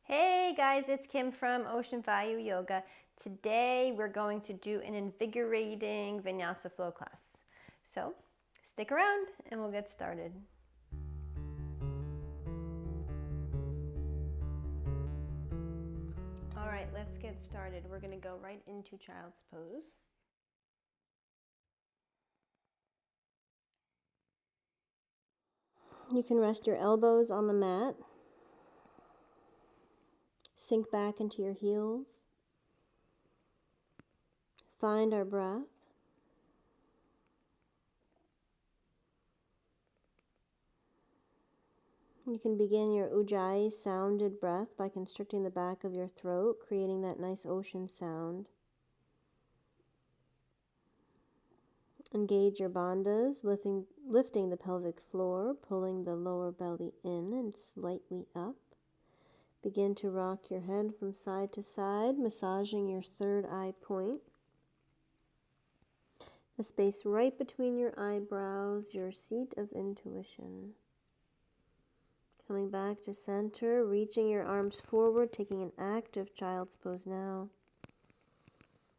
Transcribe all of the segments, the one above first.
Hey guys, it's Kim from Ocean Vayu Yoga. Today we're going to do an invigorating Vinyasa Flow class. So stick around and we'll get started. All right, let's get started. We're going to go right into child's pose. You can rest your elbows on the mat. Sink back into your heels. Find our breath. You can begin your Ujjayi sounded breath by constricting the back of your throat, creating that nice ocean sound. Engage your bandhas, lifting the pelvic floor, pulling the lower belly in and slightly up. Begin to rock your head from side to side, massaging your third eye point. The space right between your eyebrows, your seat of intuition. Coming back to center, reaching your arms forward, taking an active child's pose now.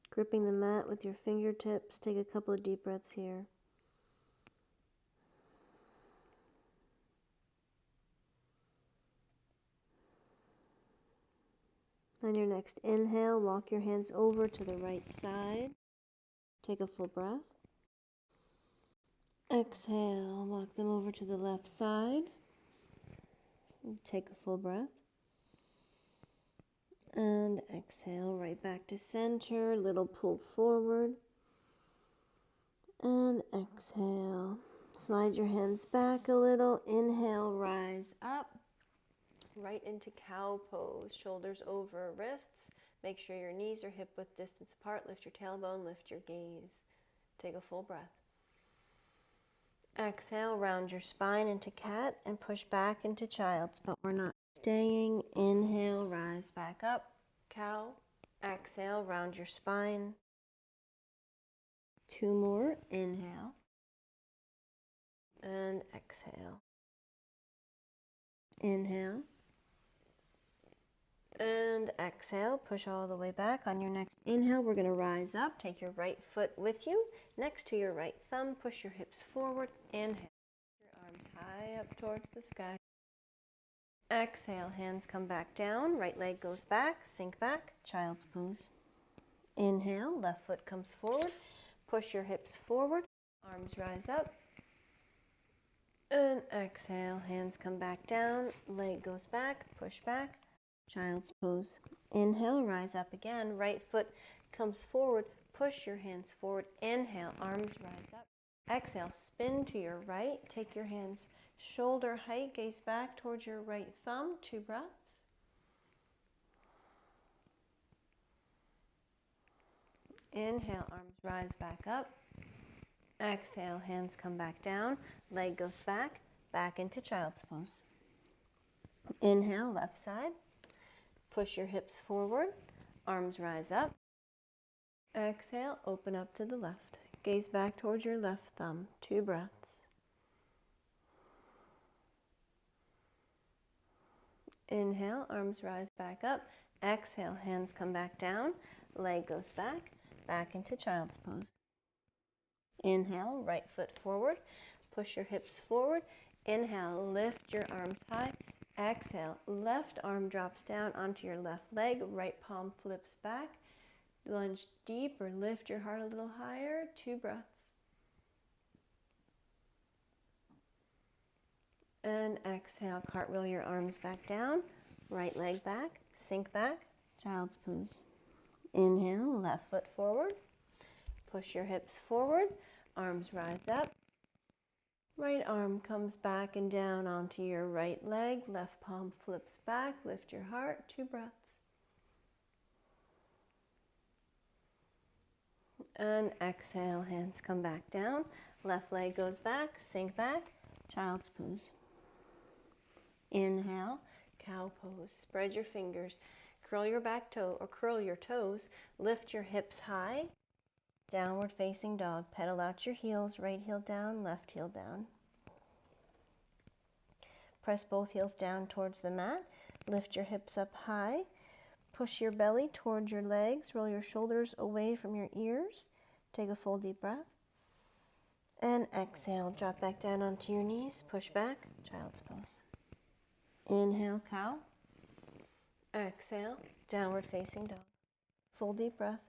Gripping the mat with your fingertips, take a couple of deep breaths here. On your next inhale, walk your hands over to the right side. Take a full breath. Exhale, walk them over to the left side. Take a full breath. And exhale, right back to center. Little pull forward. And exhale. Slide your hands back a little. Inhale, rise up. Right into cow pose. Shoulders over wrists. Make sure your knees are hip width distance apart. Lift your tailbone, lift your gaze. Take a full breath. Exhale, round your spine into cat and push back into child's, but we're not staying. Inhale, rise back up, cow. Exhale, round your spine. Two more, inhale. And exhale. Inhale. And exhale, push all the way back. On your next inhale, we're going to rise up. Take your right foot with you. Next to your right thumb, push your hips forward. Inhale. Your arms high up towards the sky. Exhale, hands come back down. Right leg goes back, sink back, child's pose. Inhale, left foot comes forward. Push your hips forward. Arms rise up. And exhale, hands come back down. Leg goes back, push back. Child's pose. Inhale, rise up again. Right foot comes forward. Push your hands forward. Inhale, arms rise up. Exhale, spin to your right. Take your hands shoulder height, gaze back towards your right thumb. 2 breaths. Inhale, arms rise back up. Exhale, hands come back down. Leg goes back, back into child's pose. Inhale, left side. Push your hips forward, arms rise up. Exhale, open up to the left. Gaze back towards your left thumb. 2 breaths. Inhale, arms rise back up. Exhale, hands come back down. Leg goes back, back into child's pose. Inhale, right foot forward. Push your hips forward. Inhale, lift your arms high. Exhale, left arm drops down onto your left leg. Right palm flips back. Lunge deep or lift your heart a little higher. 2 breaths. And exhale, cartwheel your arms back down. Right leg back, sink back, child's pose. Inhale, left foot forward. Push your hips forward. Arms rise up. Right arm comes back and down onto your right leg. Left palm flips back. Lift your heart. 2 breaths. And exhale, hands come back down. Left leg goes back, sink back, child's pose. Inhale, cow pose. Spread your fingers. Curl your back toe or curl your toes. Lift your hips high. Downward facing dog. Pedal out your heels. Right heel down, left heel down. Press both heels down towards the mat. Lift your hips up high. Push your belly towards your legs. Roll your shoulders away from your ears. Take a full deep breath. And exhale. Drop back down onto your knees. Push back. Child's pose. Inhale, cow. Exhale, downward facing dog. Full deep breath.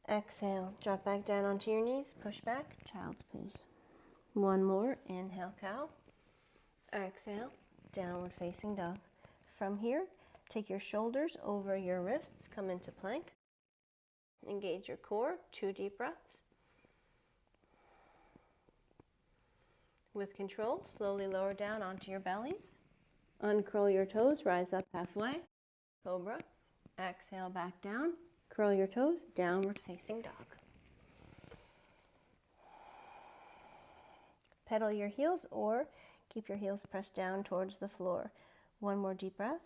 Exhale. Drop back down onto your knees. Push back. Child's pose. One more. Inhale, cow. Exhale, downward facing dog. From here, take your shoulders over your wrists. Come into plank. Engage your core. 2 deep breaths. With control, slowly lower down onto your bellies. Uncurl your toes. Rise up halfway. Cobra. Exhale, back down. Curl your toes. Downward facing dog. Pedal your heels or keep your heels pressed down towards the floor. One more deep breath.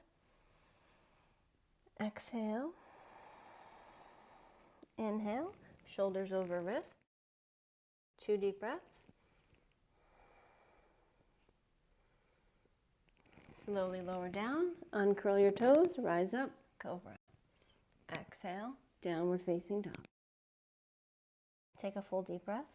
Exhale. Inhale. Shoulders over wrists. 2 deep breaths. Slowly lower down. Uncurl your toes. Rise up. Cobra. Exhale. Downward facing dog. Take a full deep breath.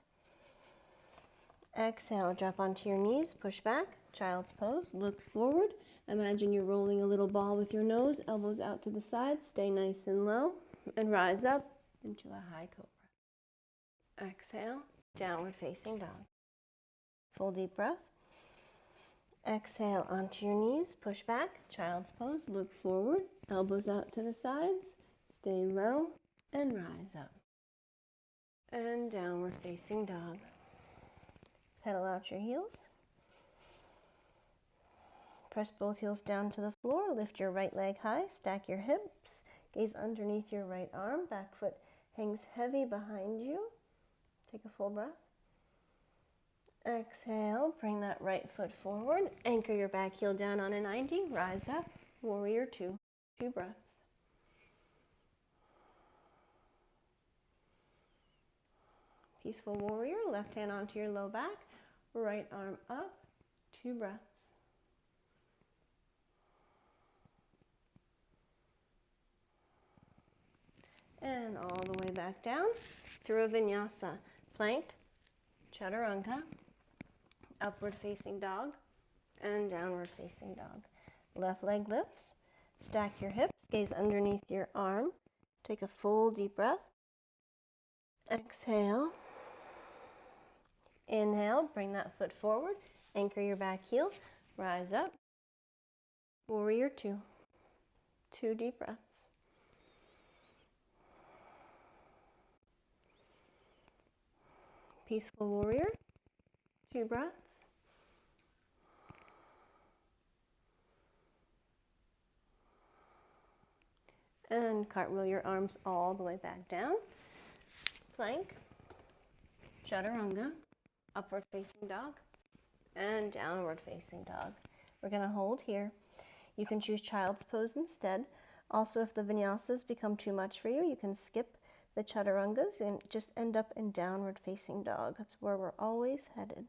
Exhale, drop onto your knees, push back, child's pose, look forward. Imagine you're rolling a little ball with your nose, elbows out to the sides, stay nice and low, and rise up into a high cobra. Exhale, downward facing dog. Full deep breath. Exhale onto your knees, push back, child's pose, look forward, elbows out to the sides, stay low, and rise up. And downward facing dog. Pedal out your heels. Press both heels down to the floor. Lift your right leg high. Stack your hips. Gaze underneath your right arm. Back foot hangs heavy behind you. Take a full breath. Exhale. Bring that right foot forward. Anchor your back heel down on a 90. Rise up. Warrior 2. 2 breaths. Peaceful warrior. Left hand onto your low back. Right arm up, 2 breaths. And all the way back down through a vinyasa. Plank, chaturanga, upward facing dog, and downward facing dog. Left leg lifts, stack your hips, gaze underneath your arm. Take a full deep breath. Exhale. Inhale, bring that foot forward, anchor your back heel, rise up. Warrior 2. 2 deep breaths. Peaceful warrior, 2 breaths. And cartwheel your arms all the way back down. Plank, chaturanga. Upward facing dog, and downward facing dog. We're going to hold here. You can choose child's pose instead. Also, if the vinyasas become too much for you, you can skip the chaturangas and just end up in downward facing dog. That's where we're always headed.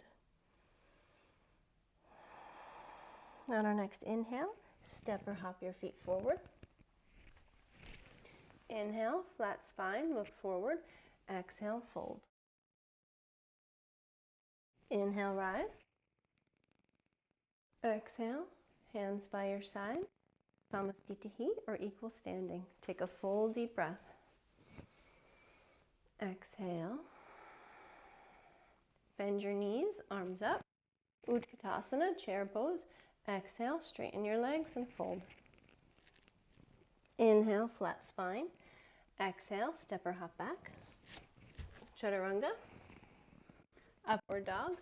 On our next inhale, step or hop your feet forward. Inhale, flat spine, look forward. Exhale, fold. Inhale, rise. Exhale, hands by your sides. Samastitihi or equal standing. Take a full deep breath. Exhale. Bend your knees, arms up. Utkatasana, chair pose. Exhale, straighten your legs and fold. Inhale, flat spine. Exhale, step or hop back. Chaturanga. Upward dog,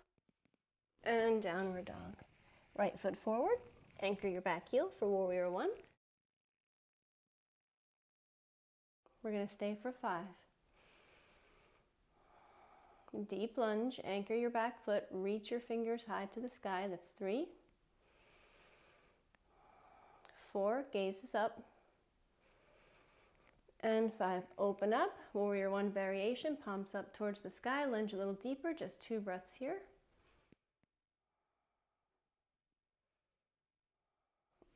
and downward dog. Right foot forward, anchor your back heel for warrior 1. We're going to stay for 5. Deep lunge, anchor your back foot, reach your fingers high to the sky, that's 3. 4, gazes up. And 5, open up, warrior 1 variation, palms up towards the sky, lunge a little deeper, just 2 breaths here.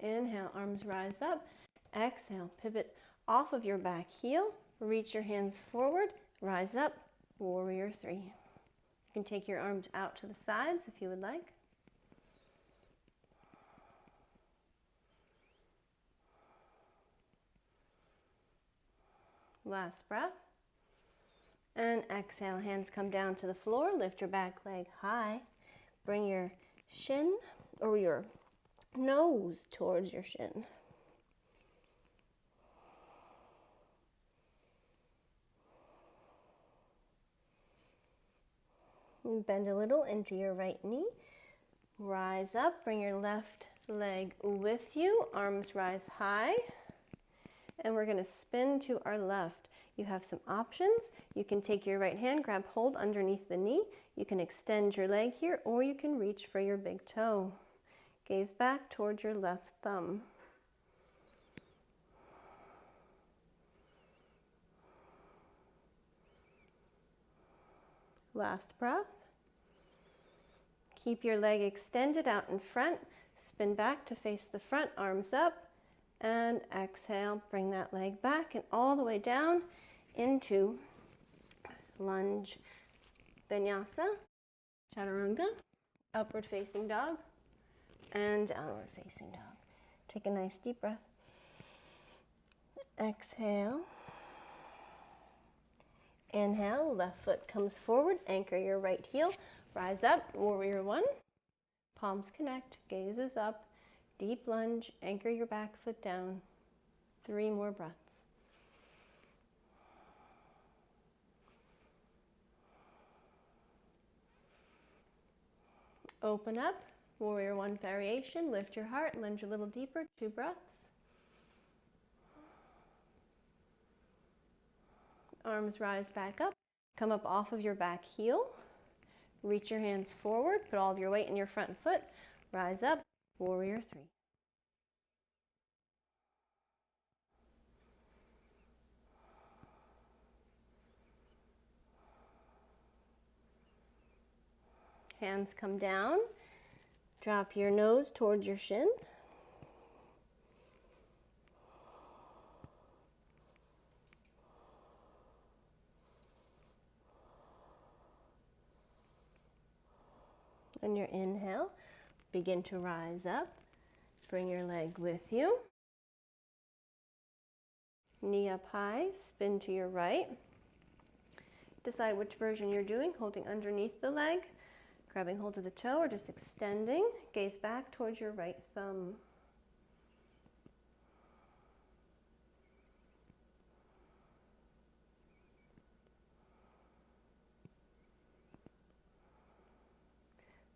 Inhale, arms rise up. Exhale, pivot off of your back heel. Reach your hands forward, rise up, warrior three. You can take your arms out to the sides if you would like. Last breath. And exhale, hands come down to the floor. Lift your back leg high. Bring your shin or your nose towards your shin. And bend a little into your right knee. Rise up, bring your left leg with you. Arms rise high. And we're going to spin to our left. You have some options. You can take your right hand, grab hold underneath the knee. You can extend your leg here, or you can reach for your big toe. Gaze back towards your left thumb. Last breath. Keep your leg extended out in front. Spin back to face the front, arms up. And exhale, bring that leg back and all the way down into lunge, vinyasa, chaturanga, upward facing dog, and downward facing dog. Take a nice deep breath. Exhale. Inhale, left foot comes forward, anchor your right heel, rise up, warrior one, palms connect, gaze is up, deep lunge, anchor your back foot down. 3 more breaths. Open up, warrior one variation, lift your heart, lunge a little deeper, 2 breaths. Arms rise back up, come up off of your back heel, reach your hands forward, put all of your weight in your front foot, rise up, warrior three. Hands come down, drop your nose towards your shin. On your inhale, begin to rise up. Bring your leg with you. Knee up high, spin to your right. Decide which version you're doing, holding underneath the leg, grabbing hold of the toe, or just extending. Gaze back towards your right thumb.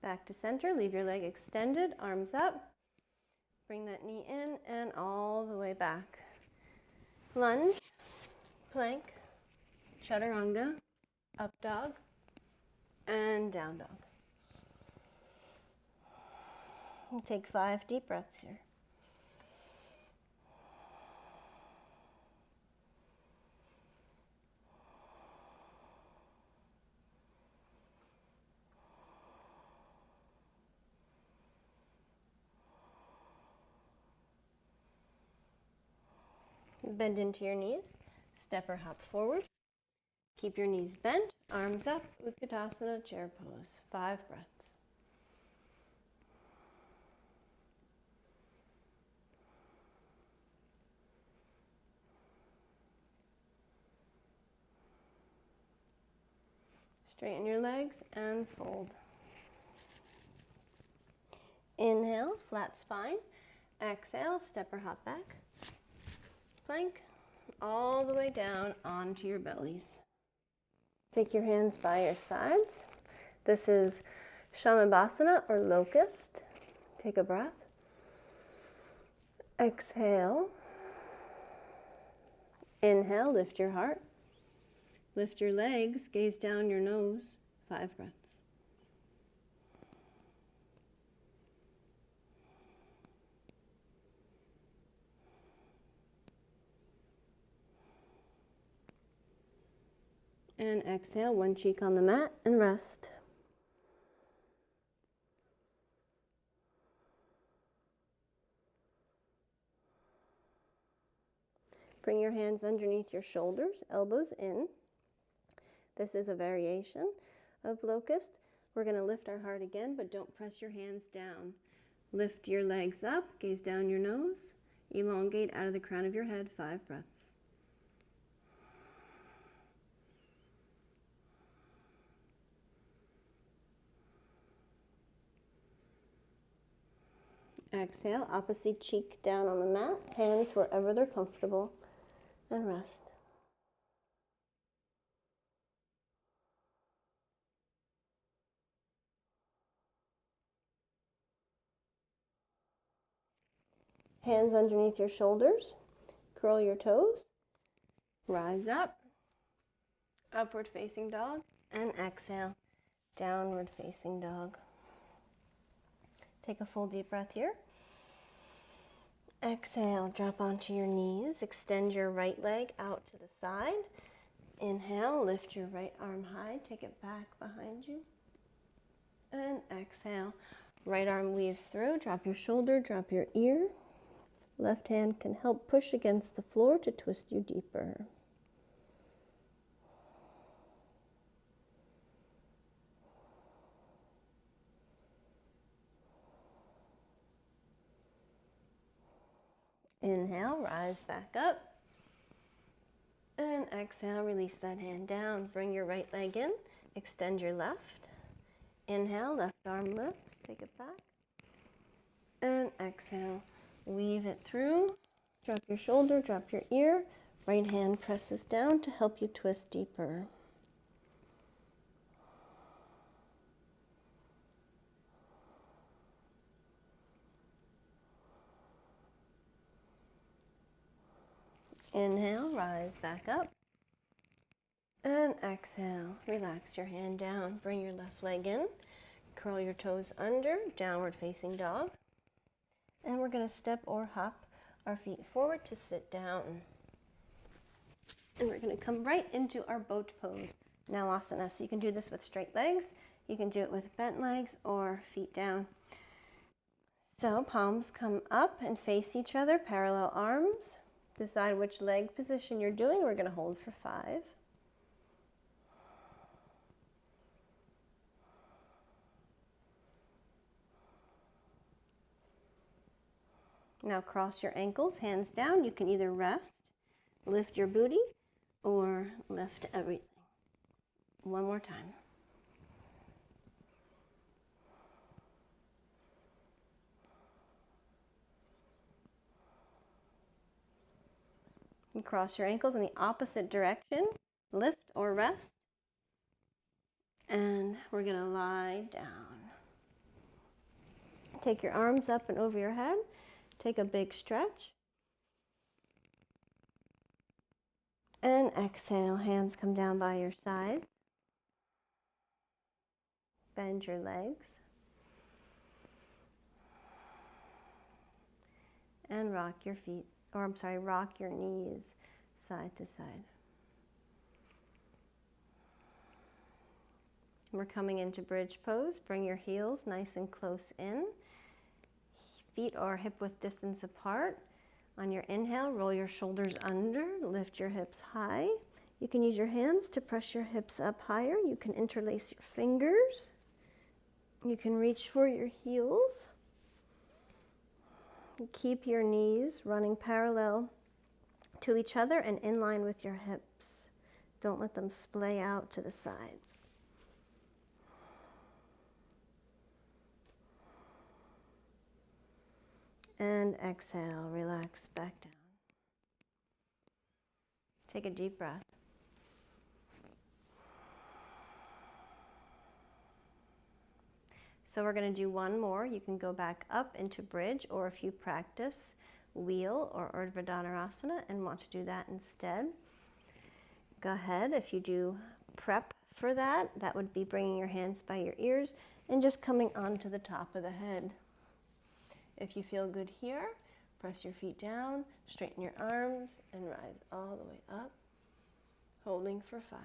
Back to center, leave your leg extended, arms up. Bring that knee in and all the way back. Lunge, plank, chaturanga, up dog, and down dog. We'll take 5 deep breaths here. Bend into your knees, step or hop forward. Keep your knees bent, arms up, Utkatasana, chair pose. 5 breaths. Straighten your legs and fold. Inhale, flat spine. Exhale, step or hop back. Plank, all the way down onto your bellies. Take your hands by your sides. This is Shamabhasana or Locust. Take a breath. Exhale. Inhale, lift your heart. Lift your legs, gaze down your nose. 5 breaths. And exhale, one cheek on the mat and rest. Bring your hands underneath your shoulders, elbows in. This is a variation of Locust. We're going to lift our heart again, but don't press your hands down. Lift your legs up, gaze down your nose, elongate out of the crown of your head, 5 breaths. Exhale, opposite cheek down on the mat, hands wherever they're comfortable, and rest. Hands underneath your shoulders, curl your toes, rise up, upward facing dog, and exhale, downward facing dog. Take a full deep breath here. Exhale, drop onto your knees, extend your right leg out to the side. Inhale, lift your right arm high, take it back behind you. And exhale, right arm weaves through, drop your shoulder, drop your ear. Left hand can help push against the floor to twist you deeper. Inhale, rise back up. And exhale, release that hand down. Bring your right leg in, extend your left. Inhale, left arm lifts, take it back. And exhale, weave it through. Drop your shoulder, drop your ear. Right hand presses down to help you twist deeper. Inhale, rise back up. And exhale, relax your hand down. Bring your left leg in. Curl your toes under, downward facing dog. And we're going to step or hop our feet forward to sit down. And we're going to come right into our boat pose, Navasana. So you can do this with straight legs. You can do it with bent legs or feet down. So palms come up and face each other, parallel arms. Decide which leg position you're doing. We're going to hold for 5. Now cross your ankles, hands down. You can either rest, lift your booty, or lift everything. One more time. You cross your ankles in the opposite direction, lift or rest, and we're going to lie down. Take your arms up and over your head. Take a big stretch. And exhale, hands come down by your sides. Bend your legs. And rock your feet, rock your knees side to side. We're coming into bridge pose. Bring your heels nice and close in. Feet are hip width distance apart. On your inhale, roll your shoulders under, lift your hips high. You can use your hands to press your hips up higher. You can interlace your fingers. You can reach for your heels. Keep your knees running parallel to each other and in line with your hips. Don't let them splay out to the sides. And exhale, relax back down. Take a deep breath. So we're going to do one more. You can go back up into bridge, or if you practice wheel or Urdhva Dhanurasana and want to do that instead, go ahead. If you do prep for that, that would be bringing your hands by your ears and just coming onto the top of the head. If you feel good here, press your feet down, straighten your arms, and rise all the way up, holding for 5.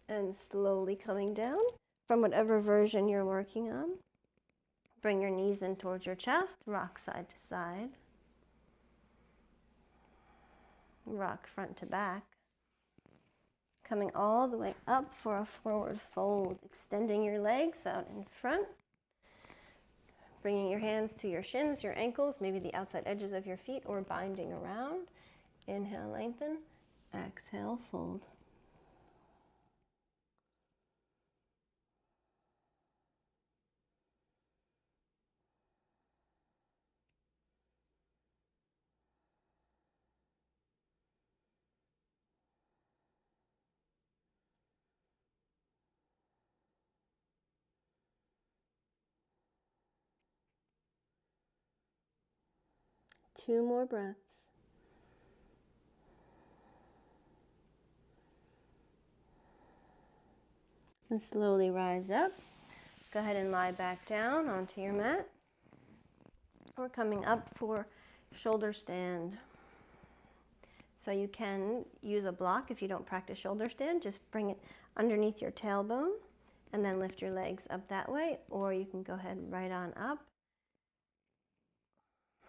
And slowly coming down, from whatever version you're working on. Bring your knees in towards your chest, rock side to side. Rock front to back. Coming all the way up for a forward fold, extending your legs out in front. Bringing your hands to your shins, your ankles, maybe the outside edges of your feet, or binding around. Inhale, lengthen. Exhale, fold. Two more breaths. And slowly rise up. Go ahead and lie back down onto your mat. We're coming up for shoulder stand. So you can use a block if you don't practice shoulder stand. Just bring it underneath your tailbone and then lift your legs up that way, or you can go ahead right on up.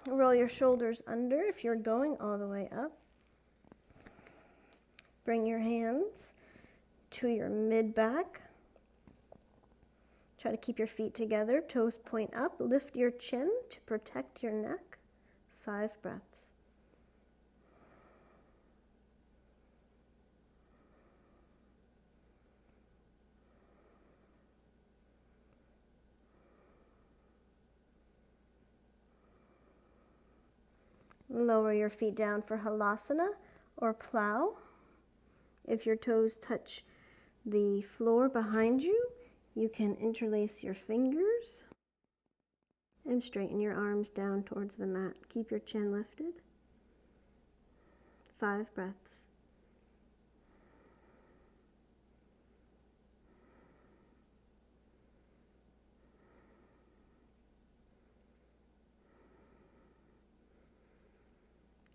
Roll your shoulders under if you're going all the way up. Bring your hands to your mid-back. Try to keep your feet together, toes point up. Lift your chin to protect your neck. 5 breaths. Lower your feet down for halasana or plow. If your toes touch the floor behind you, you can interlace your fingers and straighten your arms down towards the mat. Keep your chin lifted. 5 breaths.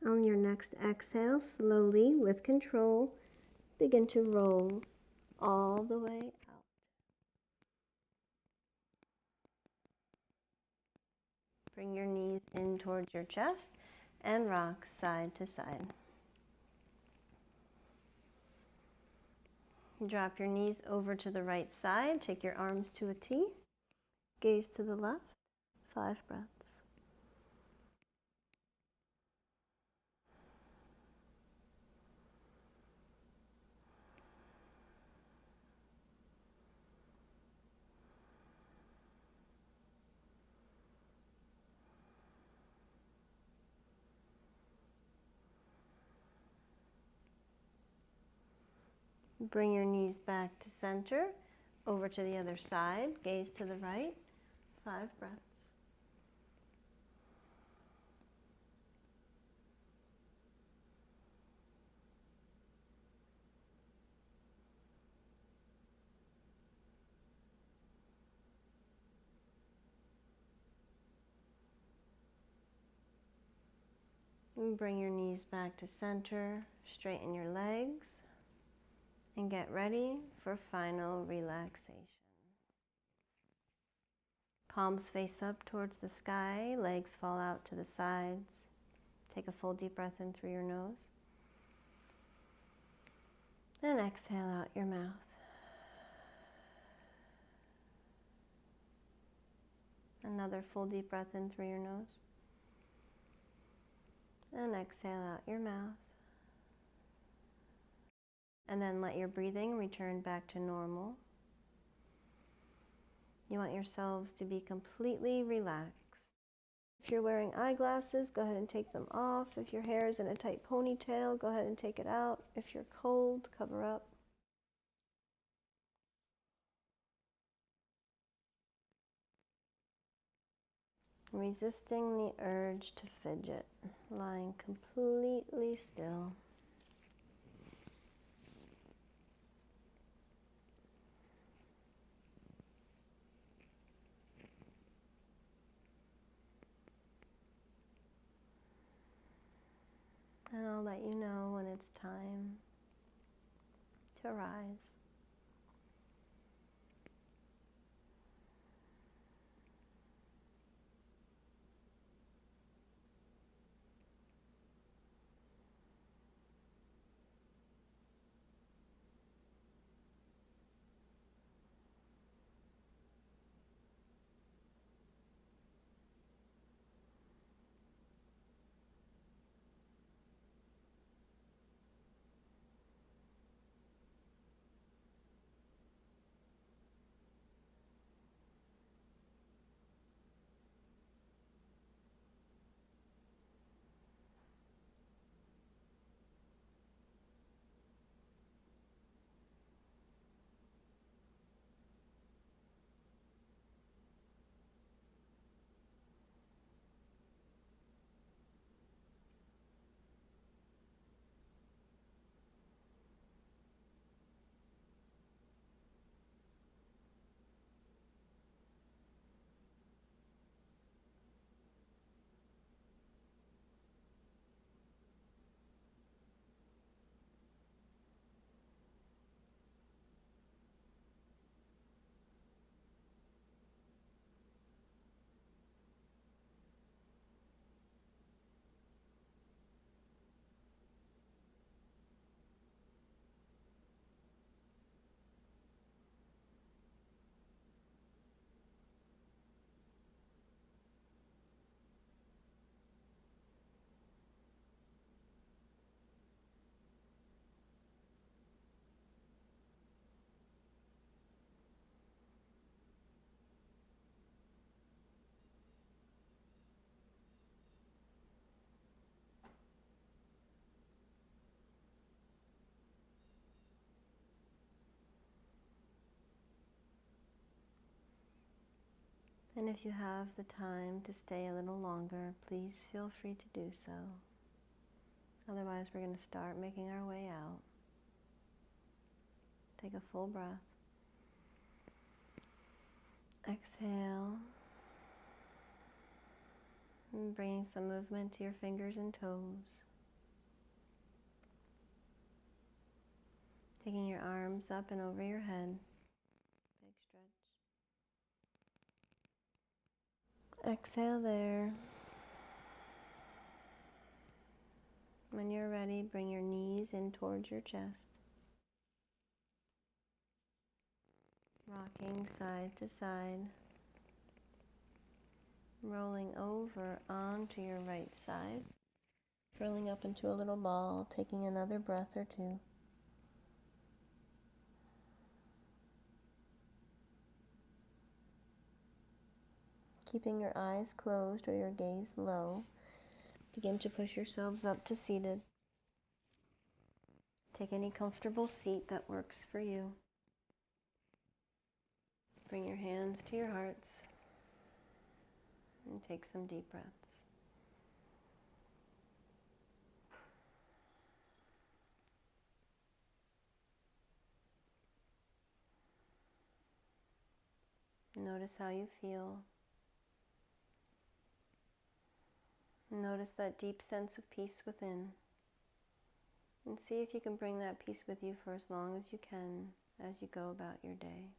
On your next exhale, slowly, with control, begin to roll all the way out. Bring your knees in towards your chest and rock side to side. Drop your knees over to the right side. Take your arms to a T. Gaze to the left. 5 breaths. Bring your knees back to center, over to the other side, gaze to the right, 5 breaths. And bring your knees back to center, straighten your legs, and get ready for final relaxation. Palms face up towards the sky, legs fall out to the sides. Take a full deep breath in through your nose. And exhale out your mouth. Another full deep breath in through your nose. And exhale out your mouth. And then let your breathing return back to normal. You want yourselves to be completely relaxed. If you're wearing eyeglasses, go ahead and take them off. If your hair is in a tight ponytail, go ahead and take it out. If you're cold, cover up. Resisting the urge to fidget, lying completely still. And I'll let you know when it's time to rise. And if you have the time to stay a little longer, please feel free to do so. Otherwise, we're going to start making our way out. Take a full breath. Exhale. And bringing some movement to your fingers and toes. Taking your arms up and over your head. Big stretch. Exhale there. When you're ready, bring your knees in towards your chest. Rocking side to side. Rolling over onto your right side. Curling up into a little ball, taking another breath or two. Keeping your eyes closed or your gaze low. Begin to push yourselves up to seated. Take any comfortable seat that works for you. Bring your hands to your hearts and take some deep breaths. Notice how you feel. Notice that deep sense of peace within. And see if you can bring that peace with you for as long as you can as you go about your day.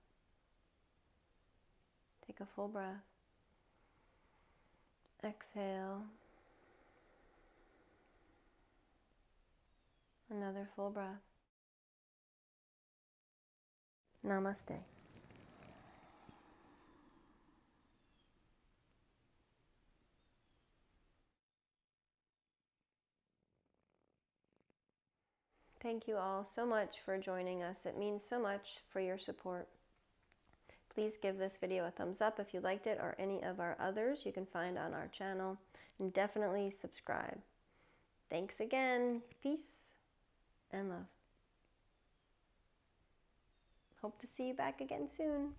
Take a full breath. Exhale. Another full breath. Namaste. Thank you all so much for joining us. It means so much for your support. Please give this video a thumbs up if you liked it, or any of our others you can find on our channel, and definitely subscribe. Thanks again. Peace and love. Hope to see you back again soon.